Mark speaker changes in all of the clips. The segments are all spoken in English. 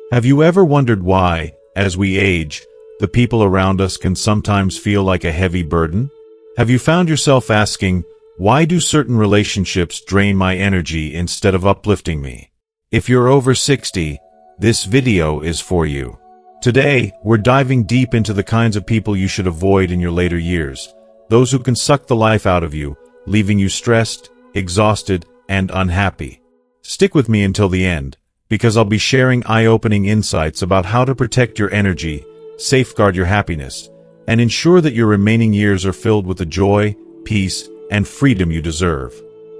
Speaker 1: Have you ever wondered why, as we age, the people around us can sometimes feel like a heavy burden? Have you found yourself asking, why do certain relationships drain my energy instead of uplifting me? If you're over 60, this video is for you. Today, we're diving deep into the kinds of people you should avoid in your later years, those who can suck the life out of you, leaving you stressed, exhausted, and unhappy. Stick with me until the end, because I'll be sharing eye-opening insights about how to protect your energy, safeguard your happiness, and ensure that your remaining years are filled with the joy, peace, and freedom you deserve.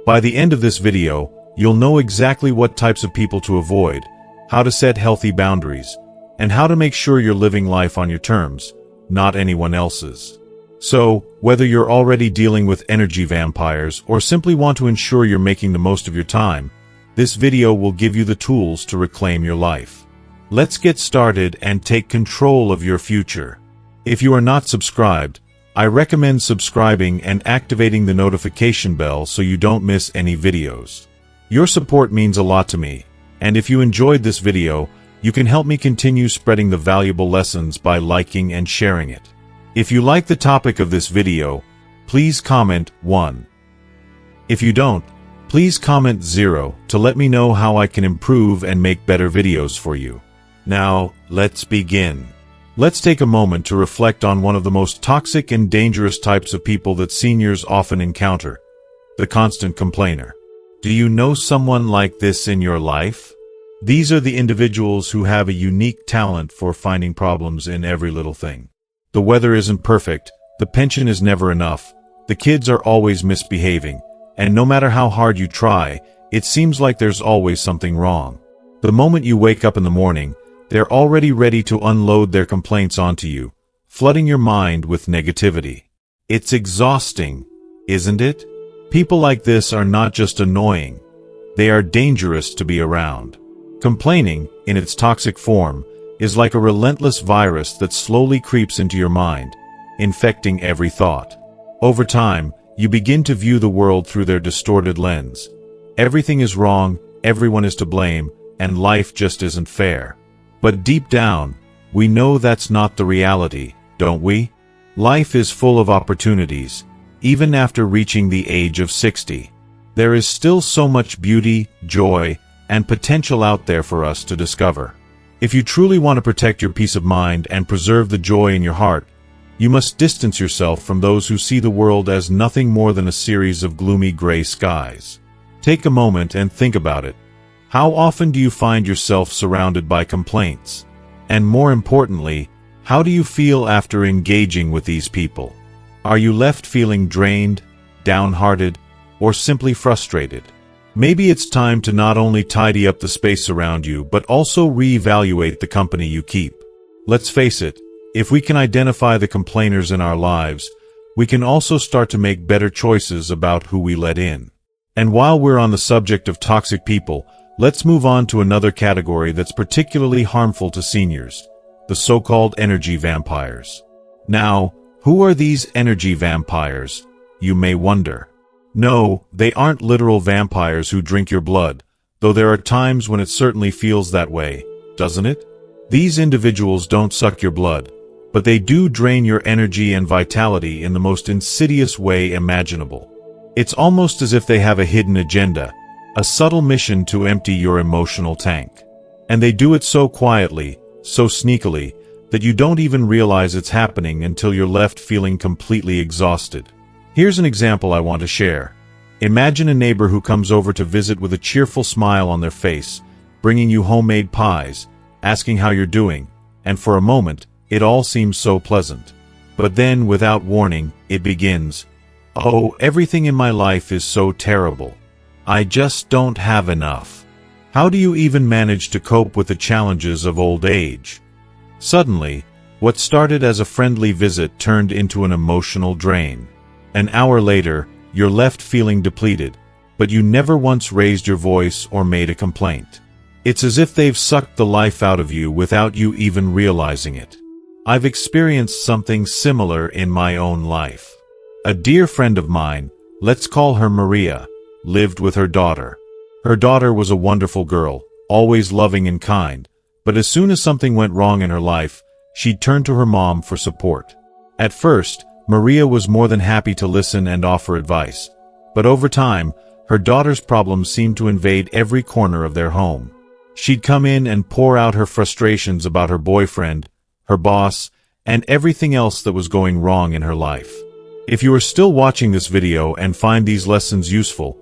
Speaker 1: By the end of this video, you'll know exactly what types of people to avoid, how to set healthy boundaries, and how to make sure you're living life on your terms, not anyone else's. So, whether you're already dealing with energy vampires or simply want to ensure you're making the most of your time, this video will give you the tools to reclaim your life. Let's get started and take control of your future. If you are not subscribed, I recommend subscribing and activating the notification bell so you don't miss any videos. Your support means a lot to me, and if you enjoyed this video, you can help me continue spreading the valuable lessons by liking and sharing it. If you like the topic of this video, please comment 1. If you don't, please comment 0 to let me know how I can improve and make better videos for you. Now, let's begin. Let's take a moment to reflect on one of the most toxic and dangerous types of people that seniors often encounter: the constant complainer. Do you know someone like this in your life? These are the individuals who have a unique talent for finding problems in every little thing. The weather isn't perfect, the pension is never enough, the kids are always misbehaving, and no matter how hard you try, it seems like there's always something wrong. The moment you wake up in the morning, they're already ready to unload their complaints onto you, flooding your mind with negativity. It's exhausting, isn't it? People like this are not just annoying, they are dangerous to be around. Complaining, in its toxic form, is like a relentless virus that slowly creeps into your mind, infecting every thought. Over time, you begin to view the world through their distorted lens. Everything is wrong, everyone is to blame, and life just isn't fair. But deep down, we know that's not the reality, don't we? Life is full of opportunities, even after reaching the age of 60. There is still so much beauty, joy, and potential out there for us to discover. If you truly want to protect your peace of mind and preserve the joy in your heart, you must distance yourself from those who see the world as nothing more than a series of gloomy gray skies. Take a moment and think about it. How often do you find yourself surrounded by complaints? And more importantly, how do you feel after engaging with these people? Are you left feeling drained, downhearted, or simply frustrated? Maybe it's time to not only tidy up the space around you but also reevaluate the company you keep. Let's face it, if we can identify the complainers in our lives, we can also start to make better choices about who we let in. And while we're on the subject of toxic people, let's move on to another category that's particularly harmful to seniors: the so-called energy vampires. Now, who are these energy vampires, you may wonder? No, they aren't literal vampires who drink your blood, though there are times when it certainly feels that way, doesn't it? These individuals don't suck your blood, but they do drain your energy and vitality in the most insidious way imaginable. It's almost as if they have a hidden agenda, a subtle mission to empty your emotional tank. And they do it so quietly, so sneakily, that you don't even realize it's happening until you're left feeling completely exhausted. Here's an example I want to share. Imagine a neighbor who comes over to visit with a cheerful smile on their face, bringing you homemade pies, asking how you're doing, and for a moment, it all seems so pleasant. But then, without warning, it begins. Oh, everything in my life is so terrible. I just don't have enough. How do you even manage to cope with the challenges of old age? Suddenly, what started as a friendly visit turned into an emotional drain. An hour later, you're left feeling depleted, but you never once raised your voice or made a complaint. It's as if they've sucked the life out of you without you even realizing it. I've experienced something similar in my own life. A dear friend of mine, let's call her Maria, lived with her daughter. Her daughter was a wonderful girl, always loving and kind, But as soon as something went wrong in her life, she'd turn to her mom for support. At first, Maria was more than happy to listen and offer advice. But over time, her daughter's problems seemed to invade every corner of their home. She'd come in and pour out her frustrations about her boyfriend, her boss, and everything else that was going wrong in her life. If you are still watching this video and find these lessons useful,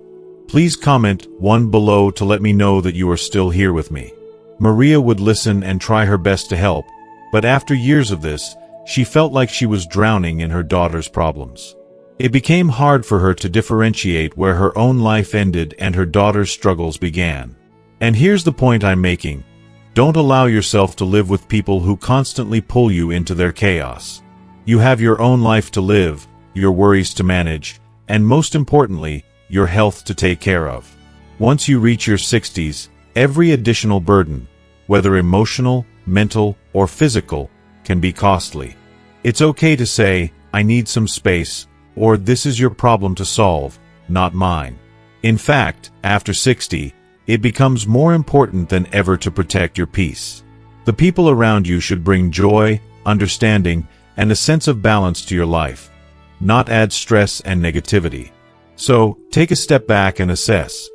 Speaker 1: please comment 1 below to let me know that you are still here with me. Maria would listen and try her best to help, but after years of this, she felt like she was drowning in her daughter's problems. It became hard for her to differentiate where her own life ended and her daughter's struggles began. And here's the point I'm making. Don't allow yourself to live with people who constantly pull you into their chaos. You have your own life to live, your worries to manage, and most importantly, your health to take care of. Once you reach your 60s, every additional burden, whether emotional, mental, or physical, can be costly. It's okay to say, "I need some space," or "This is your problem to solve, not mine." In fact, after 60, it becomes more important than ever to protect your peace. The people around you should bring joy, understanding, and a sense of balance to your life, not add stress and negativity. So, take a step back and assess.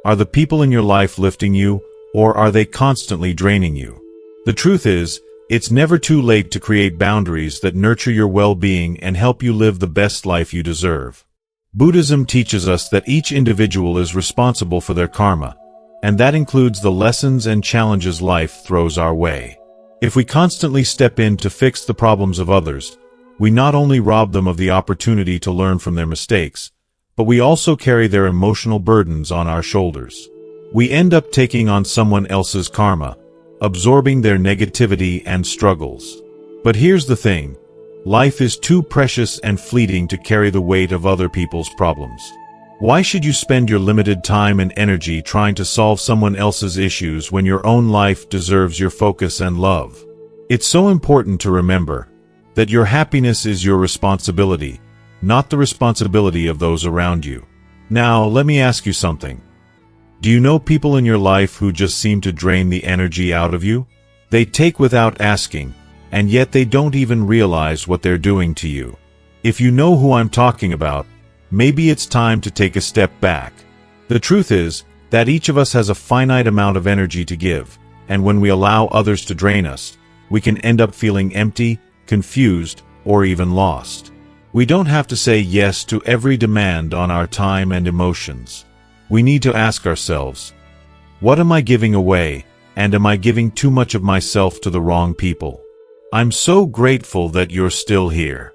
Speaker 1: Are the people in your life lifting you, or are they constantly draining you? The truth is, it's never too late to create boundaries that nurture your well-being and help you live the best life you deserve. Buddhism teaches us that each individual is responsible for their karma, and that includes the lessons and challenges life throws our way. If we constantly step in to fix the problems of others, we not only rob them of the opportunity to learn from their mistakes, but we also carry their emotional burdens on our shoulders. We end up taking on someone else's karma, absorbing their negativity and struggles. But here's the thing. Life is too precious and fleeting to carry the weight of other people's problems. Why should you spend your limited time and energy trying to solve someone else's issues when your own life deserves your focus and love? It's so important to remember that your happiness is your responsibility, not the responsibility of those around you. Now, let me ask you something. Do you know people in your life who just seem to drain the energy out of you? They take without asking, and yet they don't even realize what they're doing to you. If you know who I'm talking about, maybe it's time to take a step back. The truth is that each of us has a finite amount of energy to give, and when we allow others to drain us, we can end up feeling empty, confused, or even lost. We don't have to say yes to every demand on our time and emotions. We need to ask ourselves, what am I giving away, and am I giving too much of myself to the wrong people? I'm so grateful that you're still here.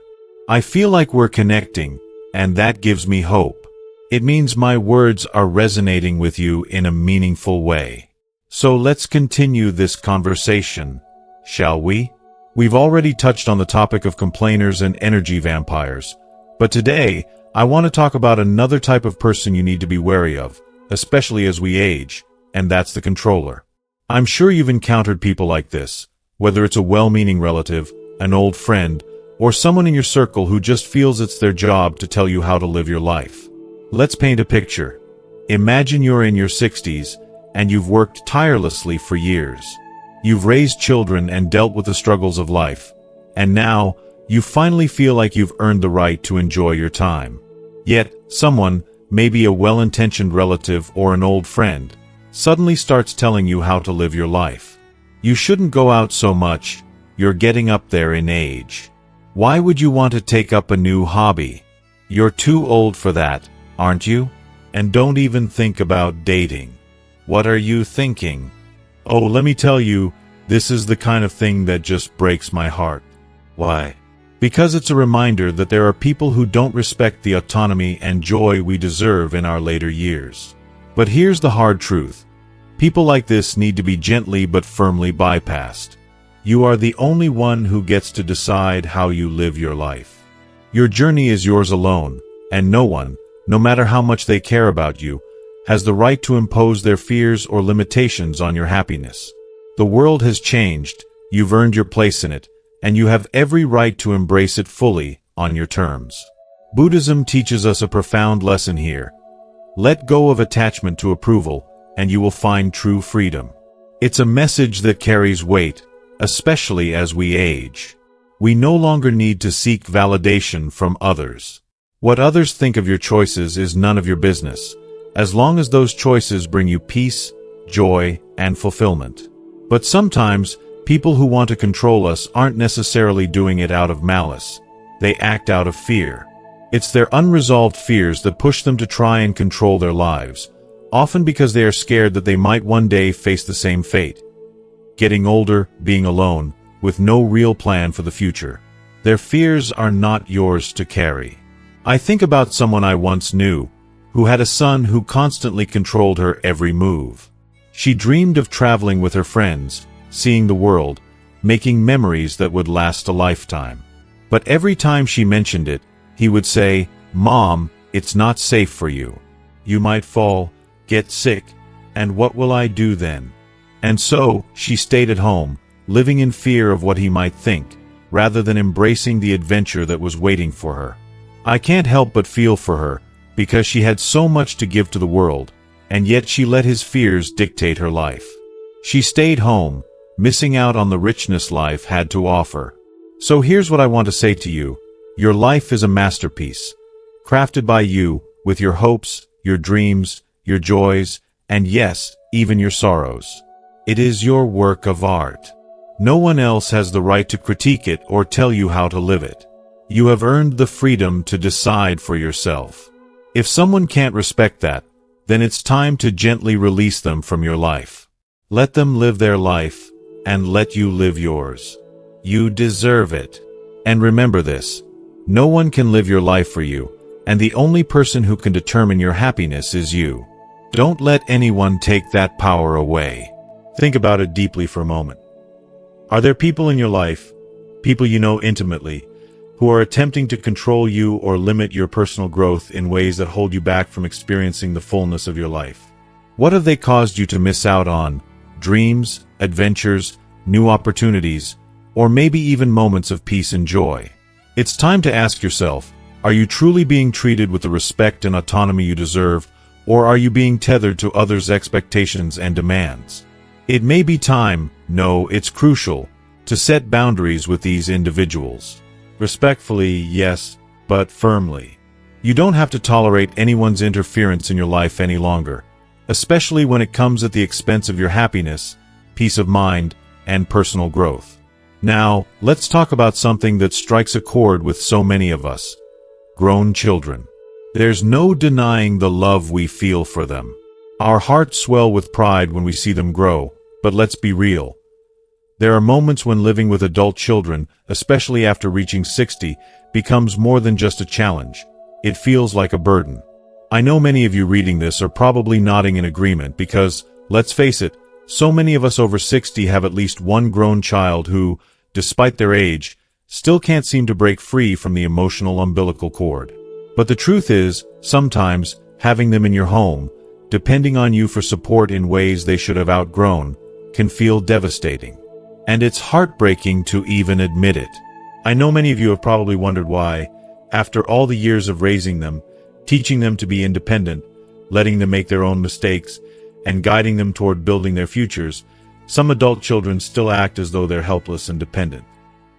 Speaker 1: I feel like we're connecting, and that gives me hope. It means my words are resonating with you in a meaningful way. So let's continue this conversation, shall we? We've already touched on the topic of complainers and energy vampires, but today, I want to talk about another type of person you need to be wary of, especially as we age, and that's the controller. I'm sure you've encountered people like this, whether it's a well-meaning relative, an old friend, or someone in your circle who just feels it's their job to tell you how to live your life. Let's paint a picture. Imagine you're in your 60s, and you've worked tirelessly for years. You've raised children and dealt with the struggles of life, and now, you finally feel like you've earned the right to enjoy your time. Yet, someone, maybe a well-intentioned relative or an old friend, suddenly starts telling you how to live your life. You shouldn't go out so much, you're getting up there in age. Why would you want to take up a new hobby? You're too old for that, aren't you? And don't even think about dating. What are you thinking? Oh, let me tell you, this is the kind of thing that just breaks my heart. Why? Because it's a reminder that there are people who don't respect the autonomy and joy we deserve in our later years. But here's the hard truth. People like this need to be gently but firmly bypassed. You are the only one who gets to decide how you live your life. Your journey is yours alone, and no one, no matter how much they care about you, has the right to impose their fears or limitations on your happiness. The world has changed, you've earned your place in it, and you have every right to embrace it fully, on your terms. Buddhism teaches us a profound lesson here. Let go of attachment to approval, and you will find true freedom. It's a message that carries weight, especially as we age. We no longer need to seek validation from others. What others think of your choices is none of your business, as long as those choices bring you peace, joy, and fulfillment. But sometimes, people who want to control us aren't necessarily doing it out of malice. They act out of fear. It's their unresolved fears that push them to try and control their lives, often because they are scared that they might one day face the same fate. Getting older, being alone, with no real plan for the future. Their fears are not yours to carry. I think about someone I once knew, who had a son who constantly controlled her every move. She dreamed of traveling with her friends, seeing the world, making memories that would last a lifetime. But every time she mentioned it, he would say, "Mom, it's not safe for you. You might fall, get sick, and what will I do then?" And so, she stayed at home, living in fear of what he might think, rather than embracing the adventure that was waiting for her. I can't help but feel for her, because she had so much to give to the world, and yet she let his fears dictate her life. She stayed home, missing out on the richness life had to offer. So here's what I want to say to you. Your life is a masterpiece, crafted by you, with your hopes, your dreams, your joys, and yes, even your sorrows. It is your work of art. No one else has the right to critique it or tell you how to live it. You have earned the freedom to decide for yourself. If someone can't respect that, then it's time to gently release them from your life. Let them live their life, and let you live yours. You deserve it. And remember this, no one can live your life for you, and the only person who can determine your happiness is you. Don't let anyone take that power away. Think about it deeply for a moment. Are there people in your life, people you know intimately, who are attempting to control you or limit your personal growth in ways that hold you back from experiencing the fullness of your life? What have they caused you to miss out on? Dreams, adventures, new opportunities, or maybe even moments of peace and joy? It's time to ask yourself, are you truly being treated with the respect and autonomy you deserve, or are you being tethered to others' expectations and demands? It may be time, no, it's crucial, to set boundaries with these individuals. Respectfully, yes, but firmly. You don't have to tolerate anyone's interference in your life any longer, especially when it comes at the expense of your happiness, peace of mind, and personal growth. Now, let's talk about something that strikes a chord with so many of us: grown children. There's no denying the love we feel for them. Our hearts swell with pride when we see them grow, but let's be real. There are moments when living with adult children, especially after reaching 60, becomes more than just a challenge. It feels like a burden. I know many of you reading this are probably nodding in agreement because, let's face it, so many of us over 60 have at least one grown child who, despite their age, still can't seem to break free from the emotional umbilical cord. But the truth is, sometimes, having them in your home, depending on you for support in ways they should have outgrown, can feel devastating. And it's heartbreaking to even admit it. I know many of you have probably wondered why, after all the years of raising them, teaching them to be independent, letting them make their own mistakes, and guiding them toward building their futures, some adult children still act as though they're helpless and dependent.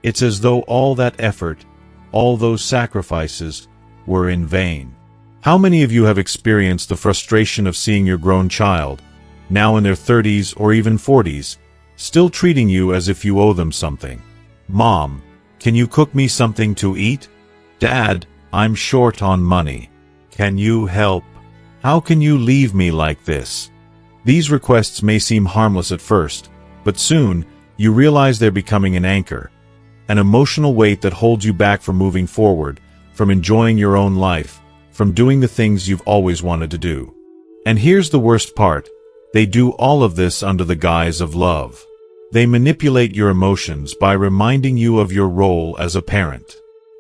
Speaker 1: It's as though all that effort, all those sacrifices, were in vain. How many of you have experienced the frustration of seeing your grown child, now in their 30s or even 40s, still treating you as if you owe them something? Mom, can you cook me something to eat? Dad, I'm short on money. Can you help? How can you leave me like this? These requests may seem harmless at first, but soon, you realize they're becoming an anchor, an emotional weight that holds you back from moving forward, from enjoying your own life, from doing the things you've always wanted to do. And here's the worst part. They do all of this under the guise of love. They manipulate your emotions by reminding you of your role as a parent.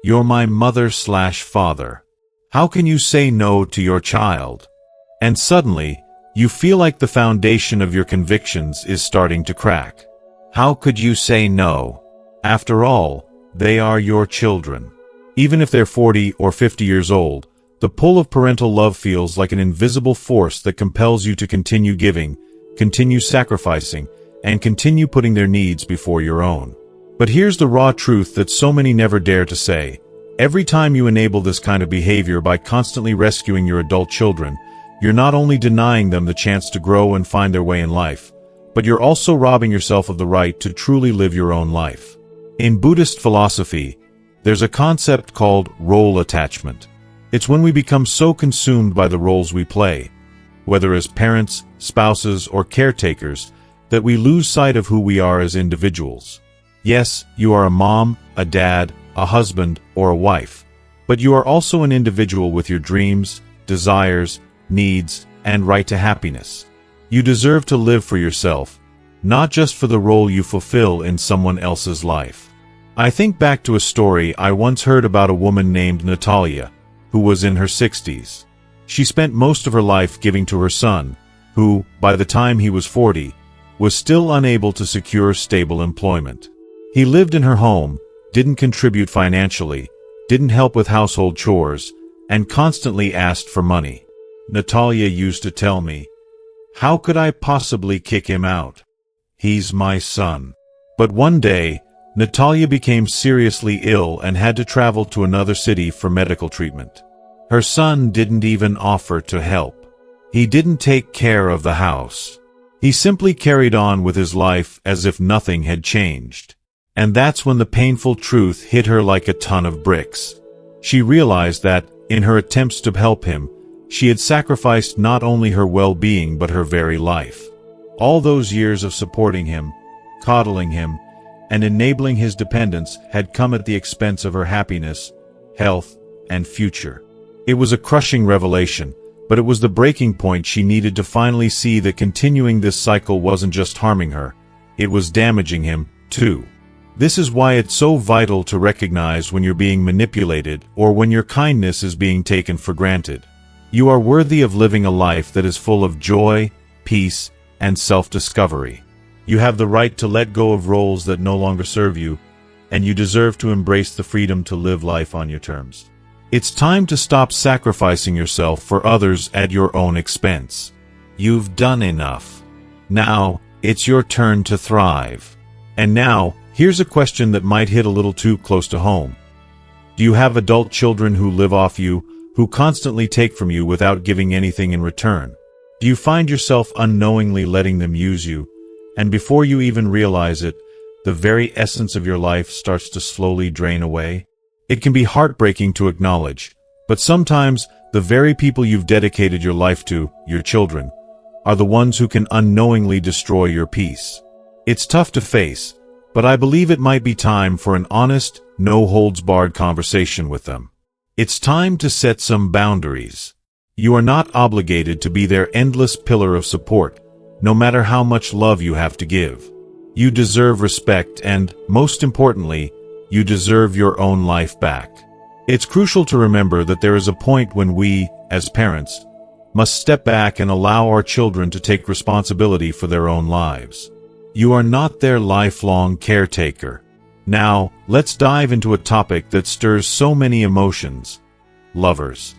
Speaker 1: You're my mother/father. How can you say no to your child? And suddenly, you feel like the foundation of your convictions is starting to crack. How could you say no? After all, they are your children. Even if they're 40 or 50 years old, the pull of parental love feels like an invisible force that compels you to continue giving, continue sacrificing, and continue putting their needs before your own. But here's the raw truth that so many never dare to say. Every time you enable this kind of behavior by constantly rescuing your adult children, you're not only denying them the chance to grow and find their way in life, but you're also robbing yourself of the right to truly live your own life. In Buddhist philosophy, there's a concept called role attachment. It's when we become so consumed by the roles we play, whether as parents, spouses, or caretakers, that we lose sight of who we are as individuals. Yes, you are a mom, a dad, a husband, or a wife, but you are also an individual with your dreams, desires, needs, and right to happiness. You deserve to live for yourself, not just for the role you fulfill in someone else's life. I think back to a story I once heard about a woman named Natalia, who was in her 60s. She spent most of her life giving to her son, who, by the time he was 40, was still unable to secure stable employment. He lived in her home, didn't contribute financially, didn't help with household chores, and constantly asked for money. Natalia used to tell me, "How could I possibly kick him out? He's my son." But one day, Natalia became seriously ill and had to travel to another city for medical treatment. Her son didn't even offer to help. He didn't take care of the house. He simply carried on with his life as if nothing had changed. And that's when the painful truth hit her like a ton of bricks. She realized that, in her attempts to help him, she had sacrificed not only her well-being but her very life. All those years of supporting him, coddling him, and enabling his dependence had come at the expense of her happiness, health, and future. It was a crushing revelation, but it was the breaking point she needed to finally see that continuing this cycle wasn't just harming her, it was damaging him, too. This is why it's so vital to recognize when you're being manipulated or when your kindness is being taken for granted. You are worthy of living a life that is full of joy, peace, and self-discovery. You have the right to let go of roles that no longer serve you, and you deserve to embrace the freedom to live life on your terms. It's time to stop sacrificing yourself for others at your own expense. You've done enough. Now, it's your turn to thrive. And now, here's a question that might hit a little too close to home. Do you have adult children who live off you, who constantly take from you without giving anything in return? Do you find yourself unknowingly letting them use you, and before you even realize it, the very essence of your life starts to slowly drain away? It can be heartbreaking to acknowledge, but sometimes the very people you've dedicated your life to, your children, are the ones who can unknowingly destroy your peace. It's tough to face, but I believe it might be time for an honest, no-holds-barred conversation with them. It's time to set some boundaries. You are not obligated to be their endless pillar of support, no matter how much love you have to give. You deserve respect and, most importantly, you deserve your own life back. It's crucial to remember that there is a point when we, as parents, must step back and allow our children to take responsibility for their own lives. You are not their lifelong caretaker. Now, let's dive into a topic that stirs so many emotions. Lovers.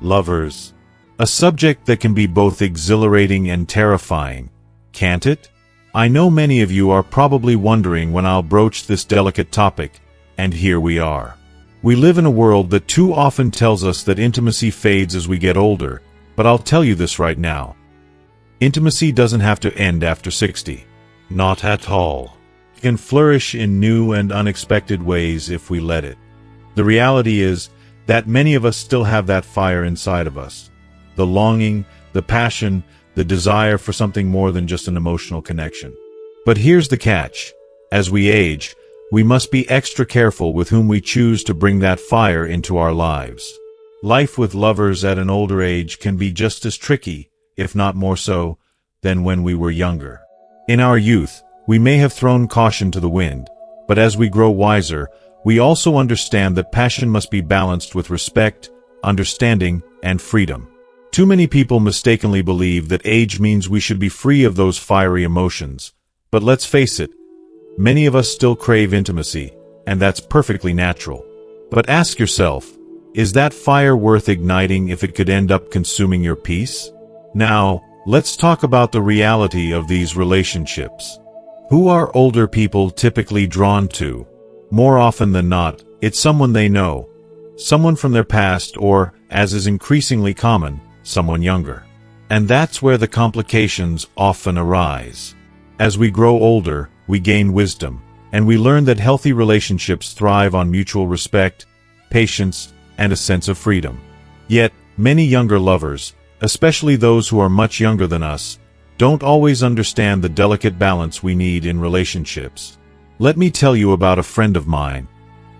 Speaker 1: Lovers. A subject that can be both exhilarating and terrifying, can't it? I know many of you are probably wondering when I'll broach this delicate topic, and here we are. We live in a world that too often tells us that intimacy fades as we get older, but I'll tell you this right now. Intimacy doesn't have to end after 60. Not at all. It can flourish in new and unexpected ways if we let it. The reality is that many of us still have that fire inside of us. The longing, the passion, the desire for something more than just an emotional connection. But here's the catch. As we age, we must be extra careful with whom we choose to bring that fire into our lives. Life with lovers at an older age can be just as tricky, if not more so, than when we were younger. In our youth, we may have thrown caution to the wind, but as we grow wiser, we also understand that passion must be balanced with respect, understanding, and freedom. Too many people mistakenly believe that age means we should be free of those fiery emotions. But let's face it, many of us still crave intimacy, and that's perfectly natural. But ask yourself, is that fire worth igniting if it could end up consuming your peace? Now, Let's talk about the reality of these relationships. Who are older people typically drawn to? More often than not, it's someone they know, someone from their past, or, as is increasingly common, someone younger. And that's where the complications often arise. As we grow older, we gain wisdom, and we learn that healthy relationships thrive on mutual respect, patience, and a sense of freedom. Yet, many younger lovers, especially those who are much younger than us, don't always understand the delicate balance we need in relationships. Let me tell you about a friend of mine.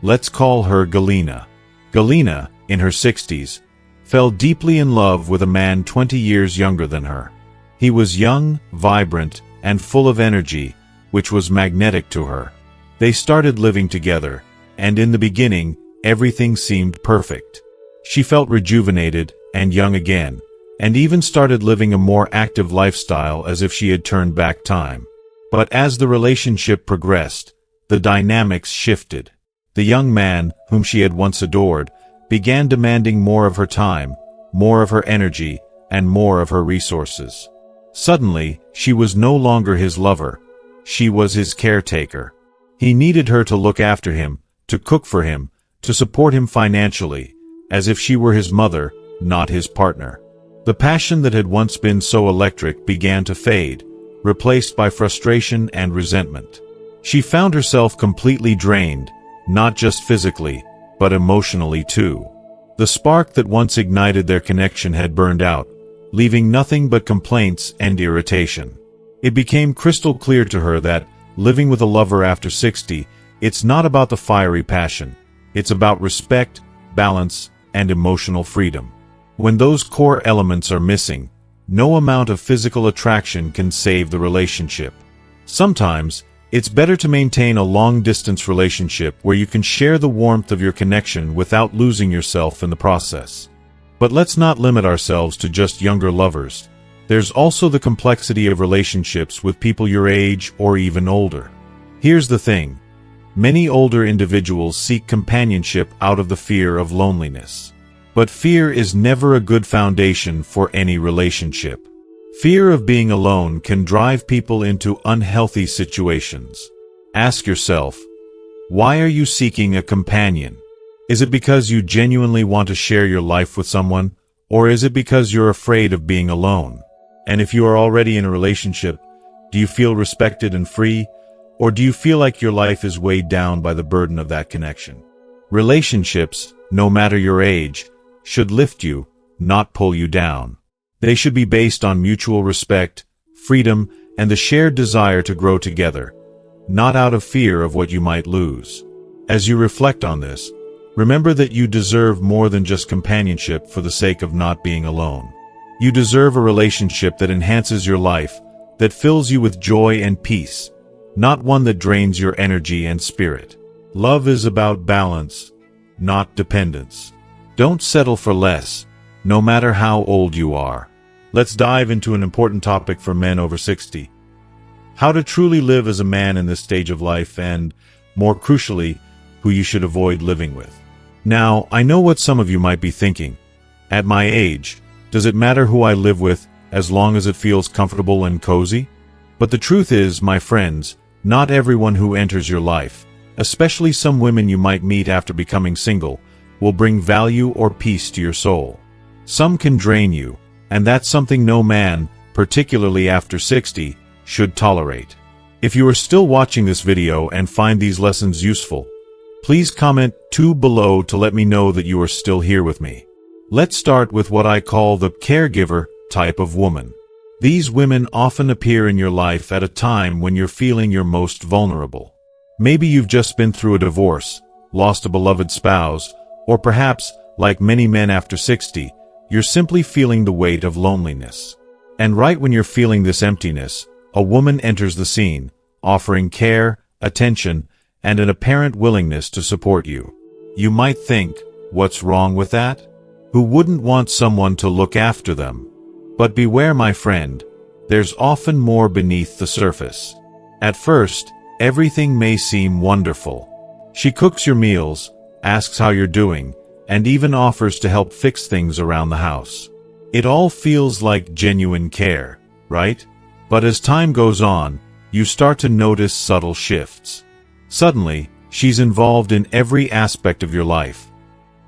Speaker 1: Let's call her Galina. Galina, in her 60s, fell deeply in love with a man 20 years younger than her. He was young, vibrant, and full of energy, which was magnetic to her. They started living together, and in the beginning, everything seemed perfect. She felt rejuvenated and young again, and even started living a more active lifestyle as if she had turned back time. But as the relationship progressed, the dynamics shifted. The young man, whom she had once adored, began demanding more of her time, more of her energy, and more of her resources. Suddenly, she was no longer his lover. She was his caretaker. He needed her to look after him, to cook for him, to support him financially, as if she were his mother, not his partner. The passion that had once been so electric began to fade, replaced by frustration and resentment. She found herself completely drained, not just physically, but emotionally too. The spark that once ignited their connection had burned out, leaving nothing but complaints and irritation. It became crystal clear to her that, living with a lover after 60, it's not about the fiery passion. It's about respect, balance, and emotional freedom. When those core elements are missing, no amount of physical attraction can save the relationship. Sometimes, it's better to maintain a long-distance relationship where you can share the warmth of your connection without losing yourself in the process. But let's not limit ourselves to just younger lovers. There's also the complexity of relationships with people your age or even older. Here's the thing. Many older individuals seek companionship out of the fear of loneliness. But fear is never a good foundation for any relationship. Fear of being alone can drive people into unhealthy situations. Ask yourself, why are you seeking a companion? Is it because you genuinely want to share your life with someone, or is it because you're afraid of being alone? And if you are already in a relationship, do you feel respected and free, or do you feel like your life is weighed down by the burden of that connection? Relationships, no matter your age, should lift you, not pull you down. They should be based on mutual respect, freedom, and the shared desire to grow together, not out of fear of what you might lose. As you reflect on this, remember that you deserve more than just companionship for the sake of not being alone. You deserve a relationship that enhances your life, that fills you with joy and peace, not one that drains your energy and spirit. Love is about balance, not dependence. Don't settle for less, no matter how old you are. Let's dive into an important topic for men over 60. How to truly live as a man in this stage of life and, more crucially, who you should avoid living with. Now, I know what some of you might be thinking. At my age, does it matter who I live with as long as it feels comfortable and cozy? But the truth is, my friends, not everyone who enters your life, especially some women you might meet after becoming single, will bring value or peace to your soul. Some can drain you, and that's something no man, particularly after 60, should tolerate. If you are still watching this video and find these lessons useful, please comment 2 below to let me know that you are still here with me. Let's start with what I call the caregiver type of woman. These women often appear in your life at a time when you're feeling your most vulnerable. Maybe you've just been through a divorce, lost a beloved spouse, or perhaps, like many men after 60, you're simply feeling the weight of loneliness. And right when you're feeling this emptiness, a woman enters the scene, offering care, attention, and an apparent willingness to support you. You might think, what's wrong with that? Who wouldn't want someone to look after them? But beware, my friend, there's often more beneath the surface. At first, everything may seem wonderful. She cooks your meals, asks how you're doing, and even offers to help fix things around the house. It all feels like genuine care, right? But as time goes on, you start to notice subtle shifts. Suddenly, she's involved in every aspect of your life.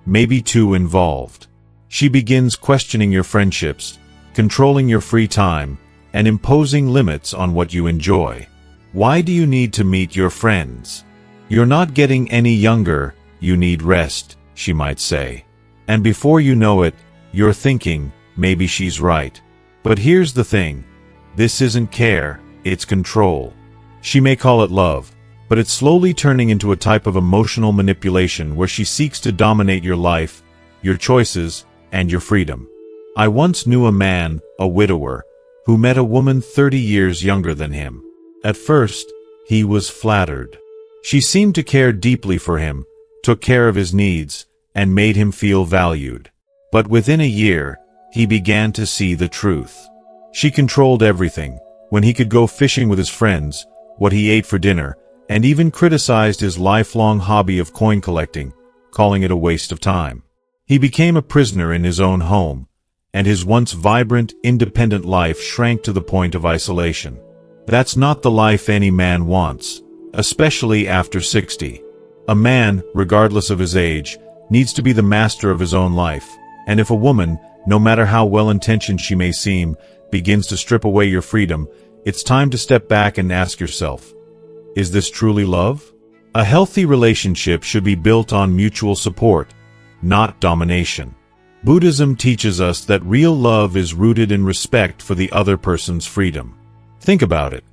Speaker 1: Maybe too involved. She begins questioning your friendships, controlling your free time, and imposing limits on what you enjoy. Why do you need to meet your friends? You're not getting any younger, you need rest, she might say. And before you know it, you're thinking, maybe she's right. But here's the thing. This isn't care, it's control. She may call it love, but it's slowly turning into a type of emotional manipulation where she seeks to dominate your life, your choices, and your freedom. I once knew a man, a widower, who met a woman 30 years younger than him. At first, he was flattered. She seemed to care deeply for him, took care of his needs, and made him feel valued. But within a year, he began to see the truth. She controlled everything, when he could go fishing with his friends, what he ate for dinner, and even criticized his lifelong hobby of coin collecting, calling it a waste of time. He became a prisoner in his own home, and his once vibrant, independent life shrank to the point of isolation. That's not the life any man wants, especially after 60. A man, regardless of his age, needs to be the master of his own life, and if a woman, no matter how well-intentioned she may seem, begins to strip away your freedom, it's time to step back and ask yourself, is this truly love? A healthy relationship should be built on mutual support, not domination. Buddhism teaches us that real love is rooted in respect for the other person's freedom. Think about it.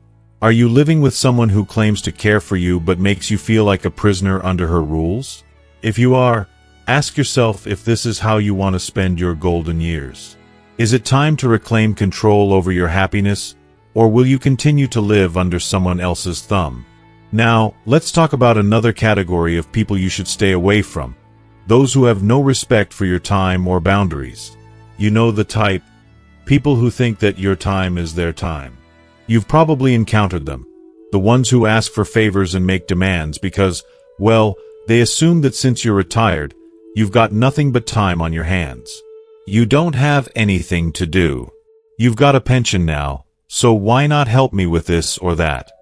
Speaker 1: Are you living with someone who claims to care for you but makes you feel like a prisoner under her rules? If you are, ask yourself if this is how you want to spend your golden years. Is it time to reclaim control over your happiness, or will you continue to live under someone else's thumb? Now, let's talk about another category of people you should stay away from. Those who have no respect for your time or boundaries. You know the type. People who think that your time is their time. You've probably encountered them. The ones who ask for favors and make demands because, well, they assume that since you're retired, you've got nothing but time on your hands. You don't have anything to do. You've got a pension now, so why not help me with this or that?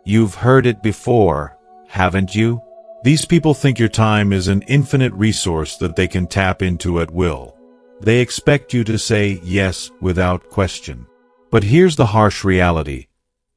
Speaker 1: You've heard it before, haven't you? These people think your time is an infinite resource that they can tap into at will. They expect you to say yes without question. But here's the harsh reality.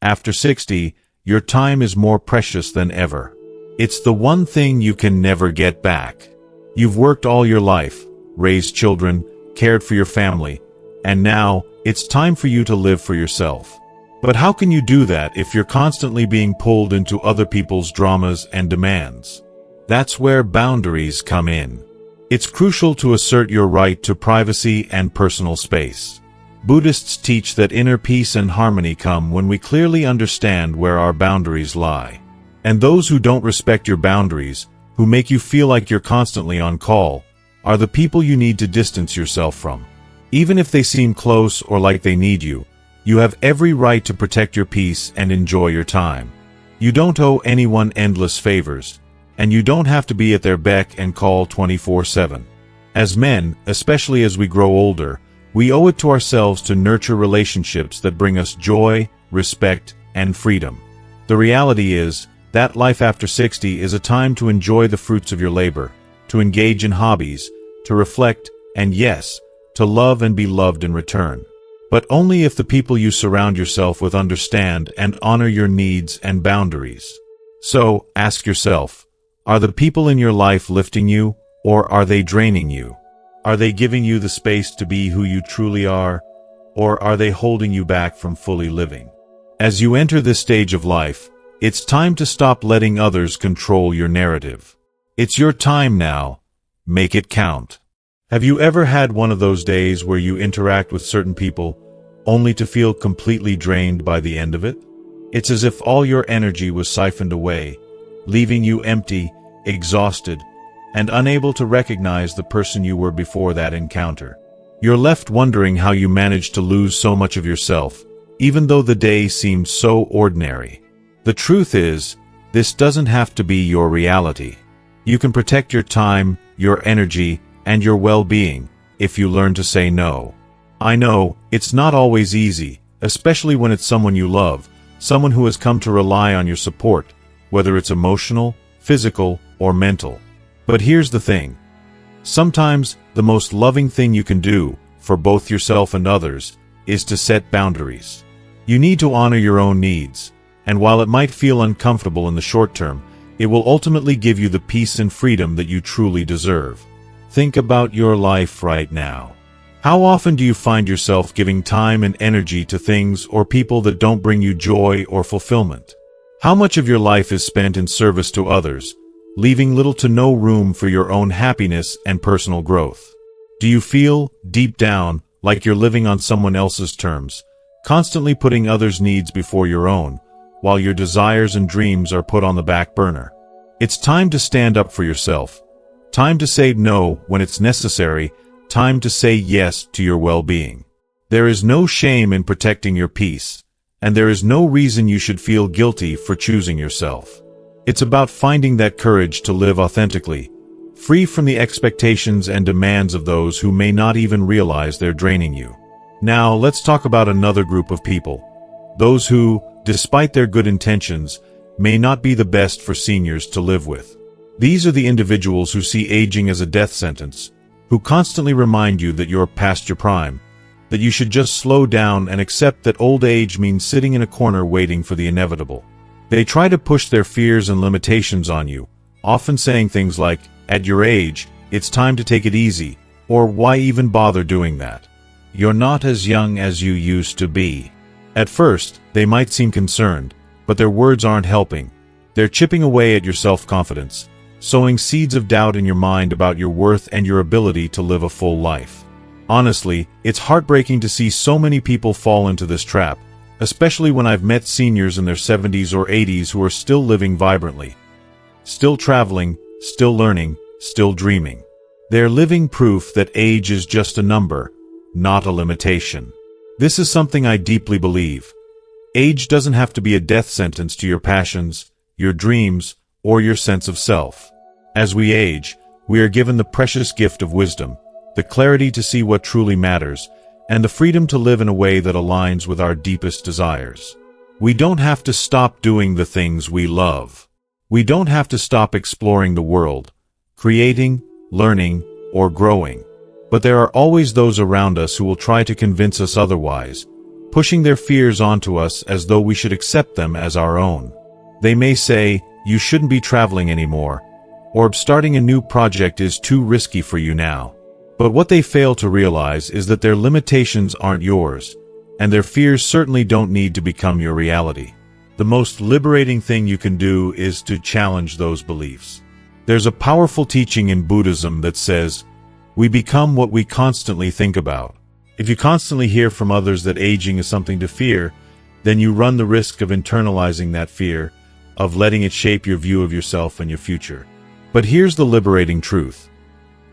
Speaker 1: After 60, your time is more precious than ever. It's the one thing you can never get back. You've worked all your life, raised children, cared for your family, and now it's time for you to live for yourself. But how can you do that if you're constantly being pulled into other people's dramas and demands? That's where boundaries come in. It's crucial to assert your right to privacy and personal space. Buddhists teach that inner peace and harmony come when we clearly understand where our boundaries lie. And those who don't respect your boundaries, who make you feel like you're constantly on call, are the people you need to distance yourself from. Even if they seem close or like they need you, you have every right to protect your peace and enjoy your time. You don't owe anyone endless favors, and you don't have to be at their beck and call 24/7. As men, especially as we grow older, we owe it to ourselves to nurture relationships that bring us joy, respect, and freedom. The reality is that life after 60 is a time to enjoy the fruits of your labor, to engage in hobbies, to reflect, and yes, to love and be loved in return. But only if the people you surround yourself with understand and honor your needs and boundaries. So, ask yourself, are the people in your life lifting you, or are they draining you? Are they giving you the space to be who you truly are, or are they holding you back from fully living? As you enter this stage of life, it's time to stop letting others control your narrative. It's your time now. Make it count. Have you ever had one of those days where you interact with certain people, only to feel completely drained by the end of it? It's as if all your energy was siphoned away, leaving you empty, exhausted, and unable to recognize the person you were before that encounter. You're left wondering how you managed to lose so much of yourself, even though the day seemed so ordinary. The truth is, this doesn't have to be your reality. You can protect your time, your energy, and your well-being if you learn to say no. I know, it's not always easy, especially when it's someone you love, someone who has come to rely on your support, whether it's emotional, physical, or mental. But here's the thing. Sometimes, the most loving thing you can do, for both yourself and others, is to set boundaries. You need to honor your own needs, and while it might feel uncomfortable in the short term, it will ultimately give you the peace and freedom that you truly deserve. Think about your life right now. How often do you find yourself giving time and energy to things or people that don't bring you joy or fulfillment? How much of your life is spent in service to others, leaving little to no room for your own happiness and personal growth? Do you feel, deep down, like you're living on someone else's terms, constantly putting others' needs before your own, while your desires and dreams are put on the back burner? It's time to stand up for yourself. Time to say no when it's necessary. Time to say yes to your well-being. There is no shame in protecting your peace, and there is no reason you should feel guilty for choosing yourself. It's about finding that courage to live authentically, free from the expectations and demands of those who may not even realize they're draining you. Now, let's talk about another group of people. Those who, despite their good intentions, may not be the best for seniors to live with. These are the individuals who see aging as a death sentence, who constantly remind you that you're past your prime, that you should just slow down and accept that old age means sitting in a corner waiting for the inevitable. They try to push their fears and limitations on you, often saying things like, "At your age, it's time to take it easy," or "Why even bother doing that? You're not as young as you used to be." At first, they might seem concerned, but their words aren't helping. They're chipping away at your self-confidence, sowing seeds of doubt in your mind about your worth and your ability to live a full life. Honestly, it's heartbreaking to see so many people fall into this trap, especially when I've met seniors in their 70s or 80s who are still living vibrantly. Still traveling, still learning, still dreaming. They're living proof that age is just a number, not a limitation. This is something I deeply believe. Age doesn't have to be a death sentence to your passions, your dreams, or your sense of self. As we age, we are given the precious gift of wisdom, the clarity to see what truly matters, and the freedom to live in a way that aligns with our deepest desires. We don't have to stop doing the things we love. We don't have to stop exploring the world, creating, learning, or growing. But there are always those around us who will try to convince us otherwise, pushing their fears onto us as though we should accept them as our own. They may say, "You shouldn't be traveling anymore," or "Starting a new project is too risky for you now." But what they fail to realize is that their limitations aren't yours, and their fears certainly don't need to become your reality. The most liberating thing you can do is to challenge those beliefs. There's a powerful teaching in Buddhism that says, we become what we constantly think about. If you constantly hear from others that aging is something to fear, then you run the risk of internalizing that fear, of letting it shape your view of yourself and your future. But here's the liberating truth.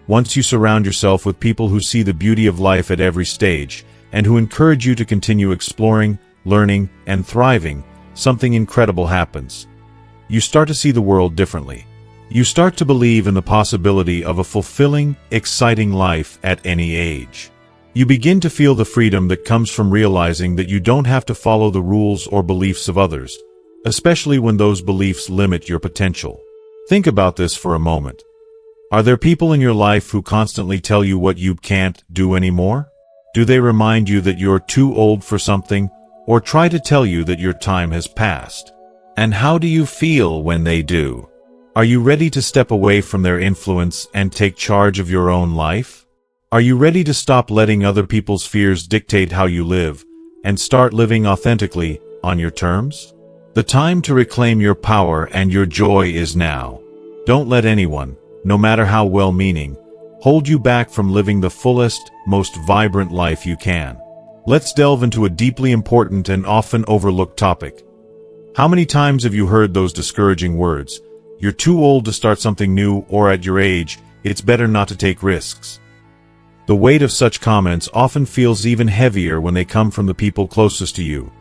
Speaker 1: Once you surround yourself with people who see the beauty of life at every stage, and who encourage you to continue exploring, learning, and thriving, something incredible happens. You start to see the world differently. You start to believe in the possibility of a fulfilling, exciting life at any age. You begin to feel the freedom that comes from realizing that you don't have to follow the rules or beliefs of others, especially when those beliefs limit your potential. Think about this for a moment. Are there people in your life who constantly tell you what you can't do anymore? Do they remind you that you're too old for something, or try to tell you that your time has passed? And how do you feel when they do? Are you ready to step away from their influence and take charge of your own life? Are you ready to stop letting other people's fears dictate how you live, and start living authentically, on your terms? The time to reclaim your power and your joy is now. Don't let anyone, no matter how well-meaning, hold you back from living the fullest, most vibrant life you can. Let's delve into a deeply important and often overlooked topic. How many times have you heard those discouraging words? You're too old to start something new, or at your age, it's better not to take risks. The weight of such comments often feels even heavier when they come from the people closest to you.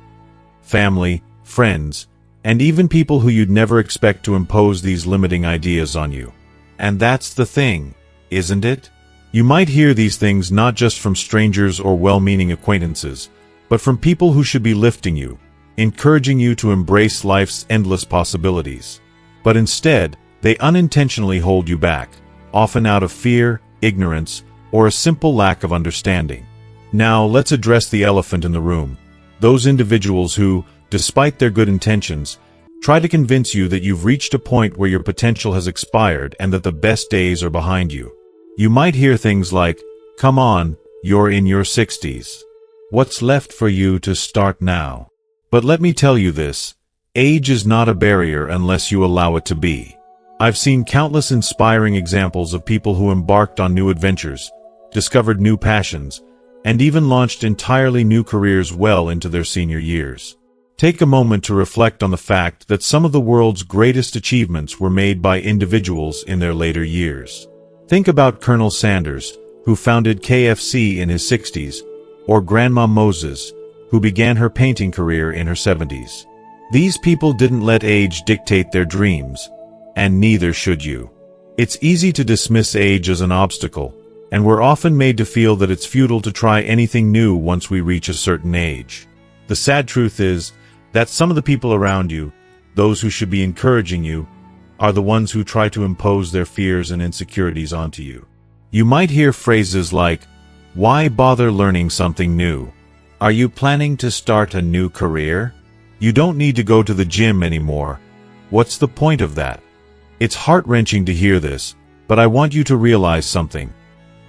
Speaker 1: Family, friends, and even people who you'd never expect to impose these limiting ideas on you. And that's the thing, isn't it? You might hear these things not just from strangers or well-meaning acquaintances, but from people who should be lifting you, encouraging you to embrace life's endless possibilities. But instead, they unintentionally hold you back, often out of fear, ignorance, or a simple lack of understanding. Now, let's address the elephant in the room. Those individuals who, despite their good intentions, try to convince you that you've reached a point where your potential has expired and that the best days are behind you. You might hear things like, "Come on, you're in your 60s. What's left for you to start now?" But let me tell you this, age is not a barrier unless you allow it to be. I've seen countless inspiring examples of people who embarked on new adventures, discovered new passions, and even launched entirely new careers well into their senior years. Take a moment to reflect on the fact that some of the world's greatest achievements were made by individuals in their later years. Think about Colonel Sanders, who founded KFC in his 60s, or Grandma Moses, who began her painting career in her 70s. These people didn't let age dictate their dreams, and neither should you. It's easy to dismiss age as an obstacle, and we're often made to feel that it's futile to try anything new once we reach a certain age. The sad truth is that some of the people around you, those who should be encouraging you, are the ones who try to impose their fears and insecurities onto you. You might hear phrases like, "Why bother learning something new? Are you planning to start a new career? You don't need to go to the gym anymore. What's the point of that?" It's heart-wrenching to hear this, but I want you to realize something.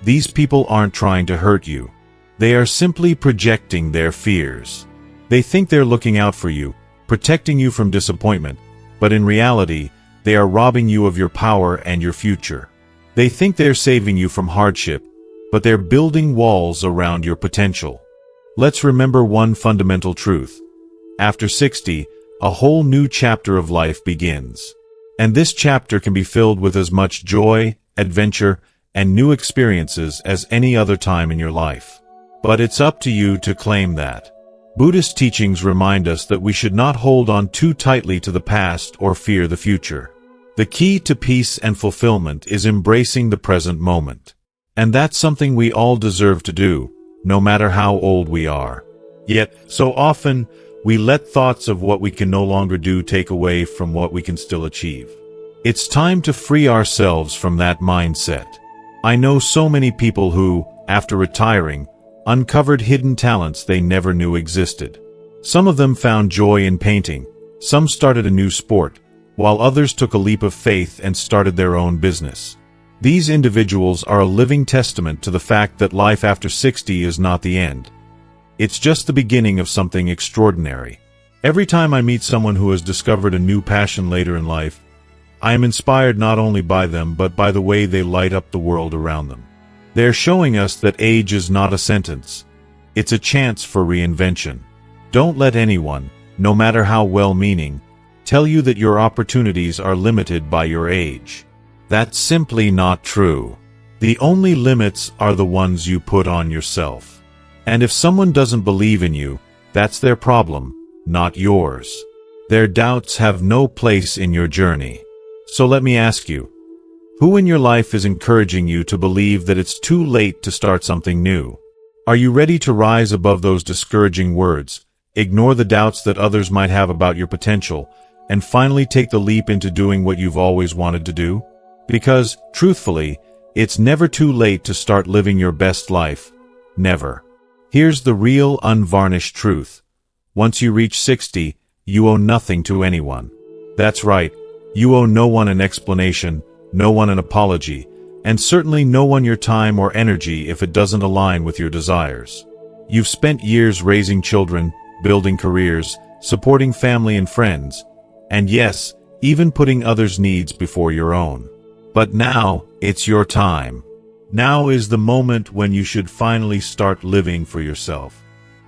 Speaker 1: These people aren't trying to hurt you. They are simply projecting their fears. They think they're looking out for you, protecting you from disappointment, but in reality, they are robbing you of your power and your future. They think they're saving you from hardship, but they're building walls around your potential. Let's remember one fundamental truth. After 60, a whole new chapter of life begins. And this chapter can be filled with as much joy, adventure, and new experiences as any other time in your life. But it's up to you to claim that. Buddhist teachings remind us that we should not hold on too tightly to the past or fear the future. The key to peace and fulfillment is embracing the present moment. And that's something we all deserve to do, no matter how old we are. Yet, so often, we let thoughts of what we can no longer do take away from what we can still achieve. It's time to free ourselves from that mindset. I know so many people who, after retiring, uncovered hidden talents they never knew existed. Some of them found joy in painting, some started a new sport, while others took a leap of faith and started their own business. These individuals are a living testament to the fact that life after 60 is not the end. It's just the beginning of something extraordinary. Every time I meet someone who has discovered a new passion later in life, I am inspired not only by them but by the way they light up the world around them. They're showing us that age is not a sentence. It's a chance for reinvention. Don't let anyone, no matter how well-meaning, tell you that your opportunities are limited by your age. That's simply not true. The only limits are the ones you put on yourself. And if someone doesn't believe in you, that's their problem, not yours. Their doubts have no place in your journey. So let me ask you, who in your life is encouraging you to believe that it's too late to start something new? Are you ready to rise above those discouraging words, ignore the doubts that others might have about your potential, and finally take the leap into doing what you've always wanted to do? Because, truthfully, it's never too late to start living your best life. Never. Here's the real, unvarnished truth. Once you reach 60, you owe nothing to anyone. That's right, you owe no one an explanation, no one an apology, and certainly no one your time or energy if it doesn't align with your desires. You've spent years raising children, building careers, supporting family and friends, and yes, even putting others' needs before your own. But now, it's your time. Now is the moment when you should finally start living for yourself.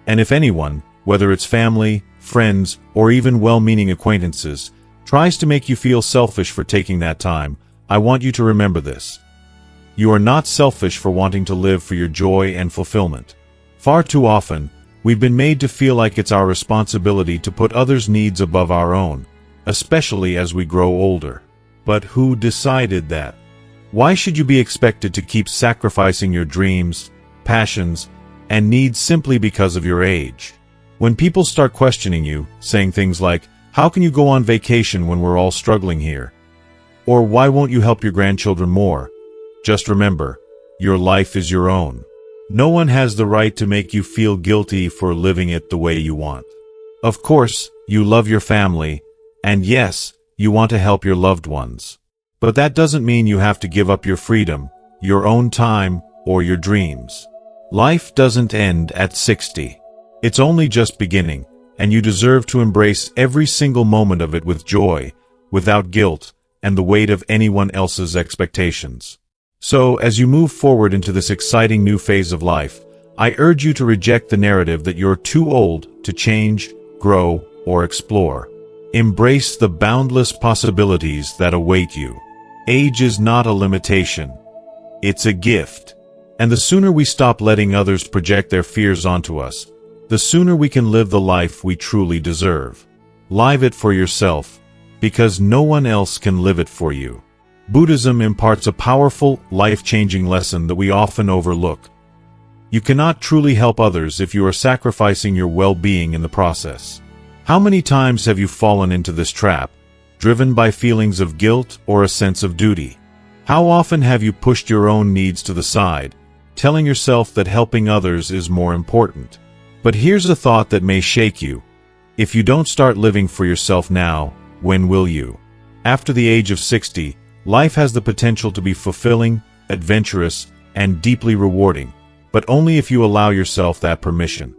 Speaker 1: And if anyone, whether it's family, friends, or even well-meaning acquaintances, tries to make you feel selfish for taking that time, I want you to remember this. You are not selfish for wanting to live for your joy and fulfillment. Far too often, we've been made to feel like it's our responsibility to put others' needs above our own, especially as we grow older. But who decided that? Why should you be expected to keep sacrificing your dreams, passions, and needs simply because of your age? When people start questioning you, saying things like, "How can you go on vacation when we're all struggling here?" Or "Why won't you help your grandchildren more?" Just remember, your life is your own. No one has the right to make you feel guilty for living it the way you want. Of course, you love your family, and yes, you want to help your loved ones. But that doesn't mean you have to give up your freedom, your own time, or your dreams. Life doesn't end at 60. It's only just beginning, and you deserve to embrace every single moment of it with joy, without guilt, and the weight of anyone else's expectations. So, as you move forward into this exciting new phase of life, I urge you to reject the narrative that you're too old to change, grow, or explore. Embrace the boundless possibilities that await you. Age is not a limitation. It's a gift. And the sooner we stop letting others project their fears onto us, the sooner we can live the life we truly deserve. Live it for yourself, because no one else can live it for you. Buddhism imparts a powerful, life-changing lesson that we often overlook. You cannot truly help others if you are sacrificing your well-being in the process. How many times have you fallen into this trap, driven by feelings of guilt or a sense of duty? How often have you pushed your own needs to the side, telling yourself that helping others is more important? But here's a thought that may shake you. If you don't start living for yourself now, when will you? After the age of 60, life has the potential to be fulfilling, adventurous, and deeply rewarding, but only if you allow yourself that permission.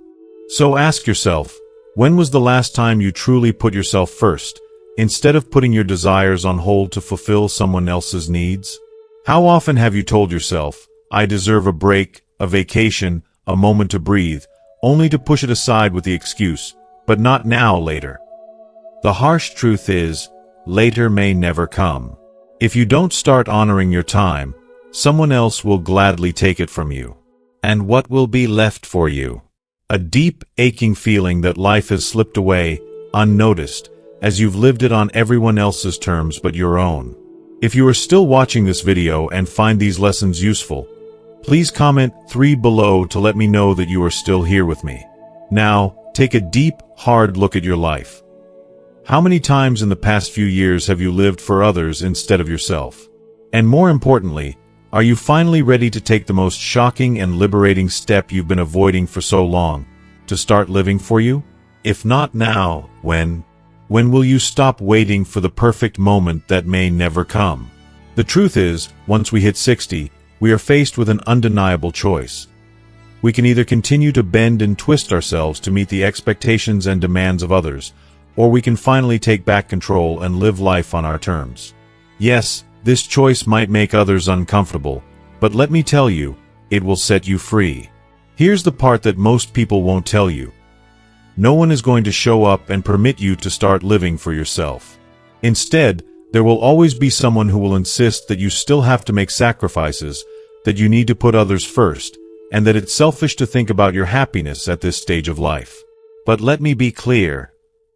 Speaker 1: So ask yourself, when was the last time you truly put yourself first, instead of putting your desires on hold to fulfill someone else's needs? How often have you told yourself, "I deserve a break, a vacation, a moment to breathe," only to push it aside with the excuse, "But not now, later"? The harsh truth is, later may never come. If you don't start honoring your time, someone else will gladly take it from you. And what will be left for you? A deep, aching feeling that life has slipped away, unnoticed, as you've lived it on everyone else's terms but your own. If you are still watching this video and find these lessons useful, please comment 3 below to let me know that you are still here with me. Now, take a deep, hard look at your life. How many times in the past few years have you lived for others instead of yourself? And more importantly, are you finally ready to take the most shocking and liberating step you've been avoiding for so long, to start living for you? If not now, when? When will you stop waiting for the perfect moment that may never come? The truth is, once we hit 60, we are faced with an undeniable choice. We can either continue to bend and twist ourselves to meet the expectations and demands of others, or we can finally take back control and live life on our terms. Yes, this choice might make others uncomfortable, but let me tell you, it will set you free. Here's the part that most people won't tell you. No one is going to show up and permit you to start living for yourself. Instead, there will always be someone who will insist that you still have to make sacrifices, that you need to put others first, and that it's selfish to think about your happiness at this stage of life. But let me be clear.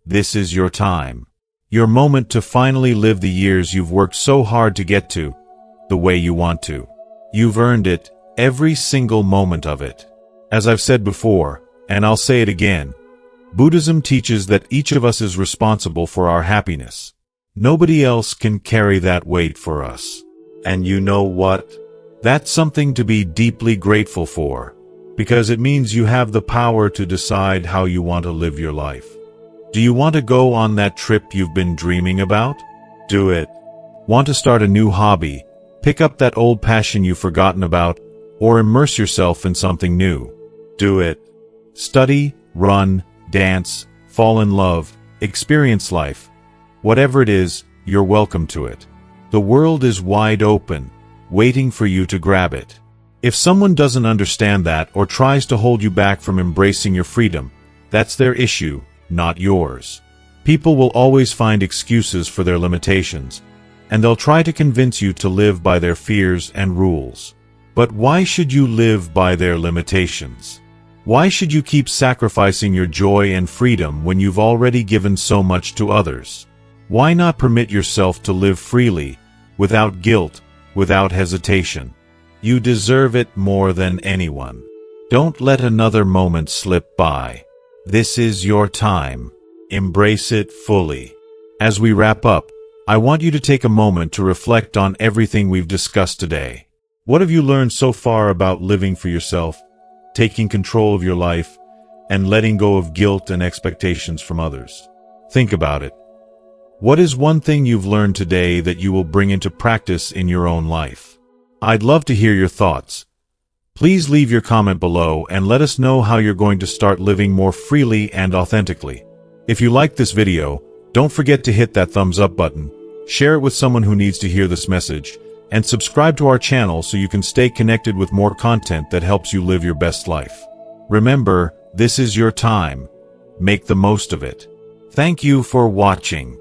Speaker 1: This is your time. Your moment to finally live the years you've worked so hard to get to, the way you want to. You've earned it, every single moment of it. As I've said before, and I'll say it again, Buddhism teaches that each of us is responsible for our happiness. Nobody else can carry that weight for us. And you know what? That's something to be deeply grateful for, because it means you have the power to decide how you want to live your life. Do you want to go on that trip you've been dreaming about? Do it. Want to start a new hobby, pick up that old passion you've forgotten about, or immerse yourself in something new? Do it. Study, run, dance, fall in love, experience life. Whatever it is, you're welcome to it. The world is wide open, waiting for you to grab it. If someone doesn't understand that or tries to hold you back from embracing your freedom, that's their issue, not yours. People will always find excuses for their limitations, and they'll try to convince you to live by their fears and rules. But why should you live by their limitations? Why should you keep sacrificing your joy and freedom when you've already given so much to others? Why not permit yourself to live freely, without guilt, without hesitation. You deserve it more than anyone. Don't let another moment slip by. This is your time. Embrace it fully. As we wrap up, I want you to take a moment to reflect on everything we've discussed today. What have you learned so far about living for yourself, taking control of your life, and letting go of guilt and expectations from others? Think about it. What is one thing you've learned today that you will bring into practice in your own life? I'd love to hear your thoughts. Please leave your comment below and let us know how you're going to start living more freely and authentically. If you liked this video, don't forget to hit that thumbs up button, share it with someone who needs to hear this message, and subscribe to our channel so you can stay connected with more content that helps you live your best life. Remember, this is your time. Make the most of it. Thank you for watching.